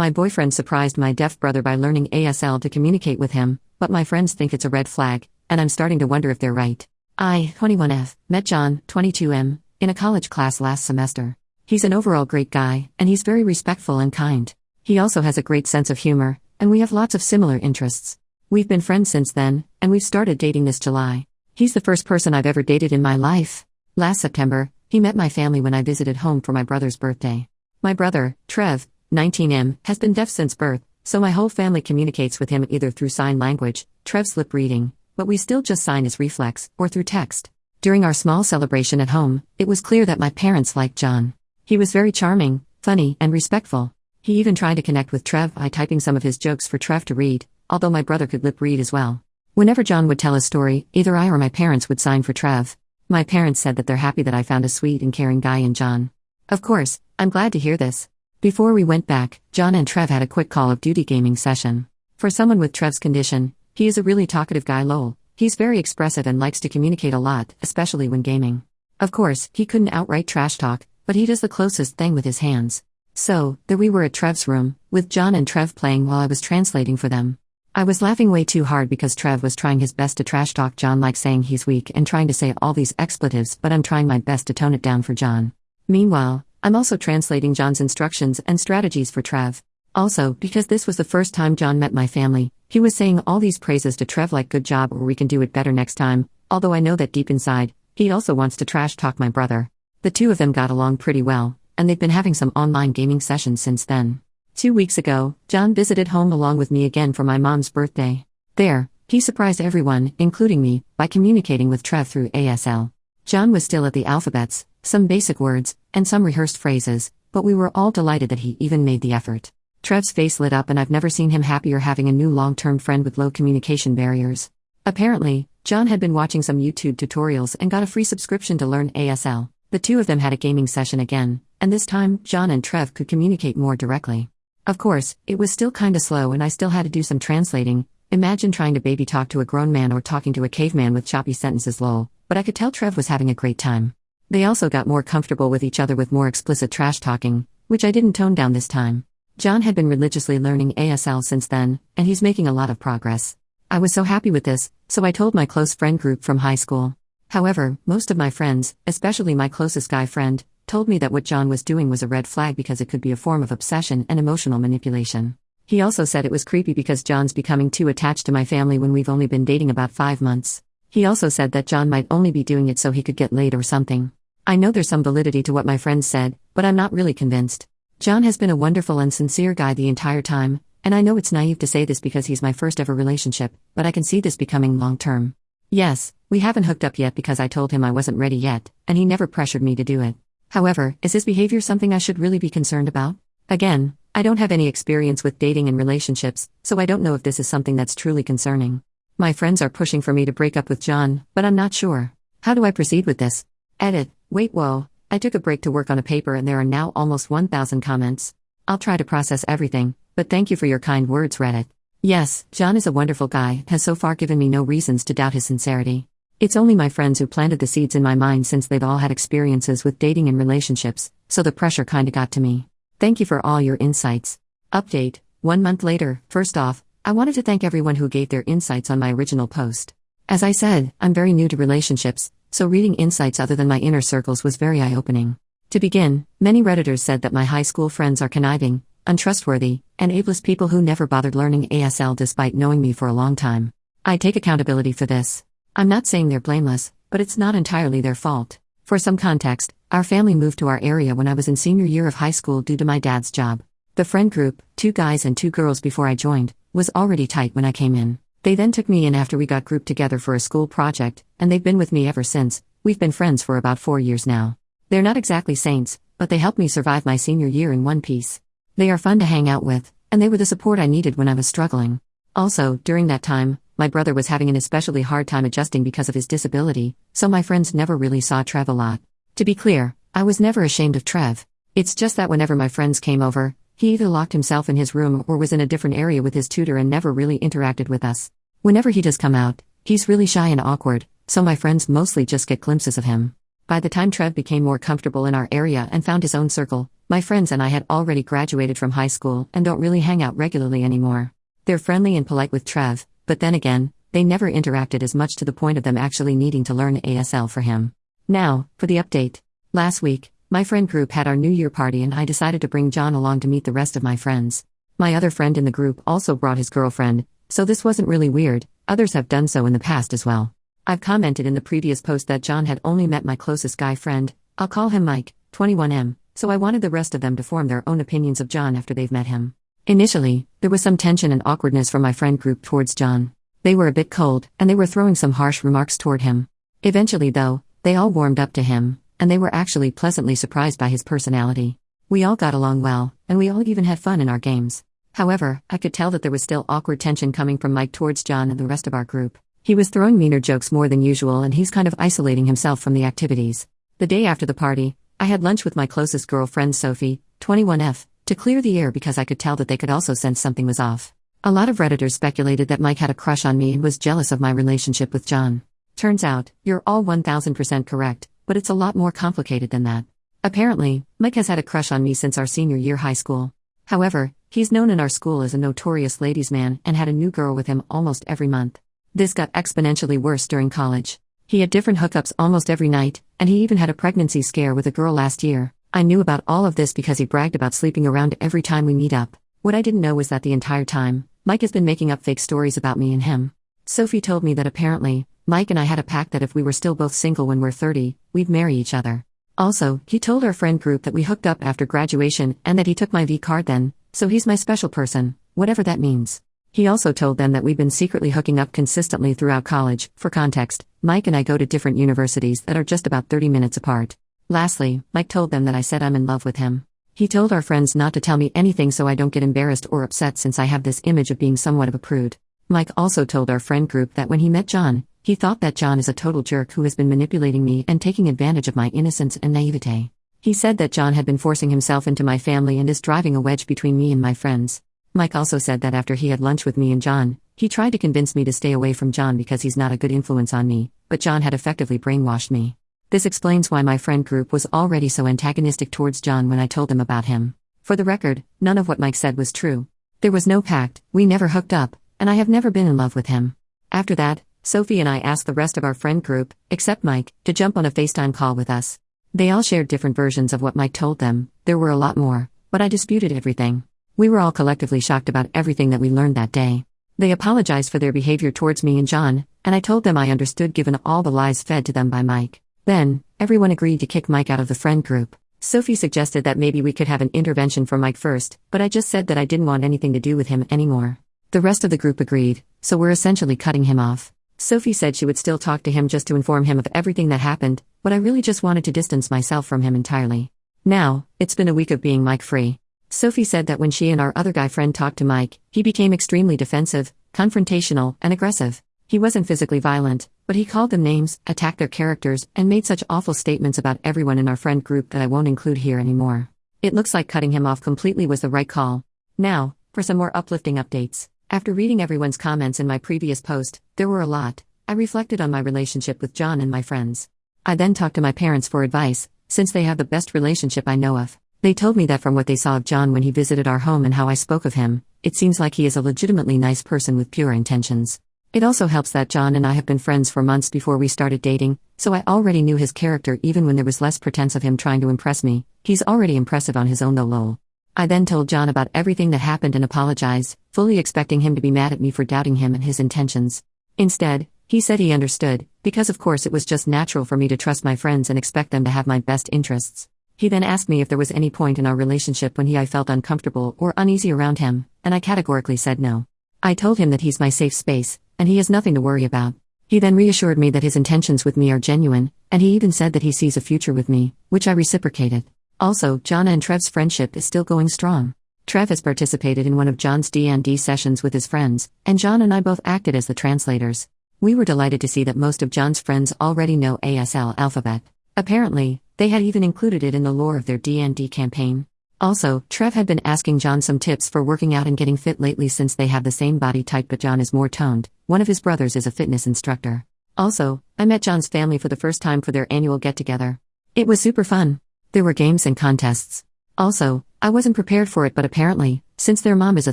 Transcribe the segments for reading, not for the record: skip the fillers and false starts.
My boyfriend surprised my deaf brother by learning ASL to communicate with him, but my friends think it's a red flag, and I'm starting to wonder if they're right. I, 21F, met John, 22M, in a college class last semester. He's an overall great guy, and he's very respectful and kind. He also has a great sense of humor, and we have lots of similar interests. We've been friends since then, and we've started dating this July. He's the first person I've ever dated in my life. Last September, he met my family when I visited home for my brother's birthday. My brother, Trev, 19M, has been deaf since birth, so my whole family communicates with him either through sign language, Trev's lip reading, but we still just sign his reflex, or through text. During our small celebration at home, it was clear that my parents liked John. He was very charming, funny, and respectful. He even tried to connect with Trev by typing some of his jokes for Trev to read, although my brother could lip read as well. Whenever John would tell a story, either I or my parents would sign for Trev. My parents said that they're happy that I found a sweet and caring guy in John. Of course, I'm glad to hear this. Before we went back, John and Trev had a quick Call of Duty gaming session. For someone with Trev's condition, he is a really talkative guy lol. He's very expressive and likes to communicate a lot, especially when gaming. Of course, he couldn't outright trash talk, but he does the closest thing with his hands. So, there we were at Trev's room, with John and Trev playing while I was translating for them. I was laughing way too hard because Trev was trying his best to trash talk John, like saying he's weak and trying to say all these expletives, but I'm trying my best to tone it down for John. Meanwhile, I'm also translating John's instructions and strategies for Trev. Also, because this was the first time John met my family, he was saying all these praises to Trev like good job or we can do it better next time, although I know that deep inside, he also wants to trash talk my brother. The two of them got along pretty well, and they've been having some online gaming sessions since then. 2 weeks ago, John visited home along with me again for my mom's birthday. There, he surprised everyone, including me, by communicating with Trev through ASL. John was still at the alphabets, some basic words, and some rehearsed phrases, but we were all delighted that he even made the effort. Trev's face lit up and I've never seen him happier having a new long-term friend with low communication barriers. Apparently, John had been watching some YouTube tutorials and got a free subscription to learn ASL. The two of them had a gaming session again, and this time, John and Trev could communicate more directly. Of course, it was still kinda slow and I still had to do some translating. Imagine trying to baby talk to a grown man or talking to a caveman with choppy sentences lol, but I could tell Trev was having a great time. They also got more comfortable with each other with more explicit trash talking, which I didn't tone down this time. John had been religiously learning ASL since then, and he's making a lot of progress. I was so happy with this, so I told my close friend group from high school. However, most of my friends, especially my closest guy friend, told me that what John was doing was a red flag because it could be a form of obsession and emotional manipulation. He also said it was creepy because John's becoming too attached to my family when we've only been dating about 5 months. He also said that John might only be doing it so he could get laid or something. I know there's some validity to what my friends said, but I'm not really convinced. John has been a wonderful and sincere guy the entire time, and I know it's naive to say this because he's my first ever relationship, but I can see this becoming long-term. Yes, we haven't hooked up yet because I told him I wasn't ready yet, and he never pressured me to do it. However, is his behavior something I should really be concerned about? Again, I don't have any experience with dating and relationships, so I don't know if this is something that's truly concerning. My friends are pushing for me to break up with John, but I'm not sure. How do I proceed with this? Edit. Wait, whoa. I took a break to work on a paper and there are now almost 1,000 comments. I'll try to process everything, but thank you for your kind words, Reddit. Yes, John is a wonderful guy, has so far given me no reasons to doubt his sincerity. It's only my friends who planted the seeds in my mind since they've all had experiences with dating and relationships, so the pressure kinda got to me. Thank you for all your insights. Update. 1 month later. First off, I wanted to thank everyone who gave their insights on my original post. As I said, I'm very new to relationships, so reading insights other than my inner circles was very eye-opening. To begin, many Redditors said that my high school friends are conniving, untrustworthy, and ableist people who never bothered learning ASL despite knowing me for a long time. I take accountability for this. I'm not saying they're blameless, but it's not entirely their fault. For some context, our family moved to our area when I was in senior year of high school due to my dad's job. The friend group, 2 guys and 2 girls before I joined, was already tight when I came in. They then took me in after we got grouped together for a school project, and they've been with me ever since. We've been friends for about 4 years now. They're not exactly saints, but they helped me survive my senior year in one piece. They are fun to hang out with, and they were the support I needed when I was struggling. Also, during that time, my brother was having an especially hard time adjusting because of his disability, so my friends never really saw Trev a lot. To be clear, I was never ashamed of Trev. It's just that whenever my friends came over, he either locked himself in his room or was in a different area with his tutor and never really interacted with us. Whenever he does come out, he's really shy and awkward, so my friends mostly just get glimpses of him. By the time Trev became more comfortable in our area and found his own circle, My friends and I had already graduated from high school and don't really hang out regularly anymore. They're friendly and polite with Trev, but then again, they never interacted as much to the point of them actually needing to learn ASL for him. Now, for the update. Last week, my friend group had our New Year party and I decided to bring John along to meet the rest of my friends. My other friend in the group also brought his girlfriend, so this wasn't really weird. Others have done so in the past as well. I've commented in the previous post that John had only met my closest guy friend, I'll call him Mike, 21M, so I wanted the rest of them to form their own opinions of John after they've met him. Initially, there was some tension and awkwardness from my friend group towards John. They were a bit cold, and they were throwing some harsh remarks toward him. Eventually though, they all warmed up to him, and they were actually pleasantly surprised by his personality. We all got along well, and we all even had fun in our games. However, I could tell that there was still awkward tension coming from Mike towards John and the rest of our group. He was throwing meaner jokes more than usual and he's kind of isolating himself from the activities. The day after the party, I had lunch with my closest girlfriend Sophie, 21F, to clear the air because I could tell that they could also sense something was off. A lot of Redditors speculated that Mike had a crush on me and was jealous of my relationship with John. Turns out, you're all 1000% correct, but it's a lot more complicated than that. Apparently, Mike has had a crush on me since our senior year high school. However, he's known in our school as a notorious ladies' man and had a new girl with him almost every month. This got exponentially worse during college. He had different hookups almost every night, and he even had a pregnancy scare with a girl last year. I knew about all of this because he bragged about sleeping around every time we meet up. What I didn't know was that the entire time, Mike has been making up fake stories about me and him. Sophie told me that apparently, Mike and I had a pact that if we were still both single when we're 30, we'd marry each other. Also, he told our friend group that we hooked up after graduation and that he took my V card then, so he's my special person, whatever that means. He also told them that we've been secretly hooking up consistently throughout college. For context, Mike and I go to different universities that are just about 30 minutes apart. Lastly, Mike told them that I said I'm in love with him. He told our friends not to tell me anything so I don't get embarrassed or upset since I have this image of being somewhat of a prude. Mike also told our friend group that when he met John, he thought that John is a total jerk who has been manipulating me and taking advantage of my innocence and naivete. He said that John had been forcing himself into my family and is driving a wedge between me and my friends. Mike also said that after he had lunch with me and John, he tried to convince me to stay away from John because he's not a good influence on me, but John had effectively brainwashed me. This explains why my friend group was already so antagonistic towards John when I told them about him. For the record, none of what Mike said was true. There was no pact, we never hooked up, and I have never been in love with him. After that, Sophie and I asked the rest of our friend group, except Mike, to jump on a FaceTime call with us. They all shared different versions of what Mike told them. There were a lot more, but I disputed everything. We were all collectively shocked about everything that we learned that day. They apologized for their behavior towards me and John, and I told them I understood given all the lies fed to them by Mike. Then, everyone agreed to kick Mike out of the friend group. Sophie suggested that maybe we could have an intervention for Mike first, but I just said that I didn't want anything to do with him anymore. The rest of the group agreed, so we're essentially cutting him off. Sophie said she would still talk to him just to inform him of everything that happened, but I really just wanted to distance myself from him entirely. Now, it's been a week of being Mike-free. Sophie said that when she and our other guy friend talked to Mike, he became extremely defensive, confrontational, and aggressive. He wasn't physically violent, but he called them names, attacked their characters, and made such awful statements about everyone in our friend group that I won't include here anymore. It looks like cutting him off completely was the right call. Now, for some more uplifting updates. After reading everyone's comments in my previous post, there were a lot, I reflected on my relationship with John and my friends. I then talked to my parents for advice, since they have the best relationship I know of. They told me that from what they saw of John when he visited our home and how I spoke of him, it seems like he is a legitimately nice person with pure intentions. It also helps that John and I have been friends for months before we started dating, so I already knew his character even when there was less pretense of him trying to impress me. He's already impressive on his own though lol. I then told John about everything that happened and apologized, fully expecting him to be mad at me for doubting him and his intentions. Instead, he said he understood, because of course it was just natural for me to trust my friends and expect them to have my best interests. He then asked me if there was any point in our relationship when I felt uncomfortable or uneasy around him, and I categorically said no. I told him that he's my safe space, and he has nothing to worry about. He then reassured me that his intentions with me are genuine, and he even said that he sees a future with me, which I reciprocated. Also, John and Trev's friendship is still going strong. Trev has participated in one of John's D&D sessions with his friends, and John and I both acted as the translators. We were delighted to see that most of John's friends already know ASL alphabet. Apparently, they had even included it in the lore of their D&D campaign. Also, Trev had been asking John some tips for working out and getting fit lately since they have the same body type but John is more toned. One of his brothers is a fitness instructor. Also, I met John's family for the first time for their annual get-together. It was super fun. There were games and contests. Also, I wasn't prepared for it, but apparently, since their mom is a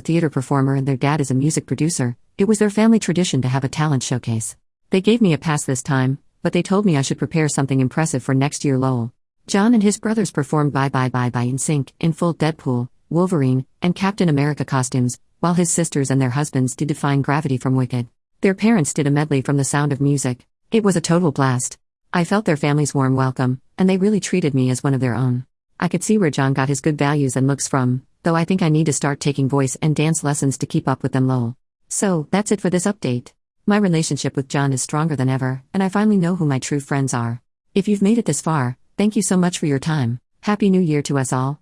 theater performer and their dad is a music producer, it was their family tradition to have a talent showcase. They gave me a pass this time, but they told me I should prepare something impressive for next year. Lol. John and his brothers performed Bye Bye Bye Bye in sync, in full Deadpool, Wolverine, and Captain America costumes, while his sisters and their husbands did Defying Gravity from Wicked. Their parents did a medley from The Sound of Music. It was a total blast. I felt their family's warm welcome, and they really treated me as one of their own. I could see where John got his good values and looks from, though I think I need to start taking voice and dance lessons to keep up with them. Lol. So, that's it for this update. My relationship with John is stronger than ever, and I finally know who my true friends are. If you've made it this far, thank you so much for your time. Happy New Year to us all.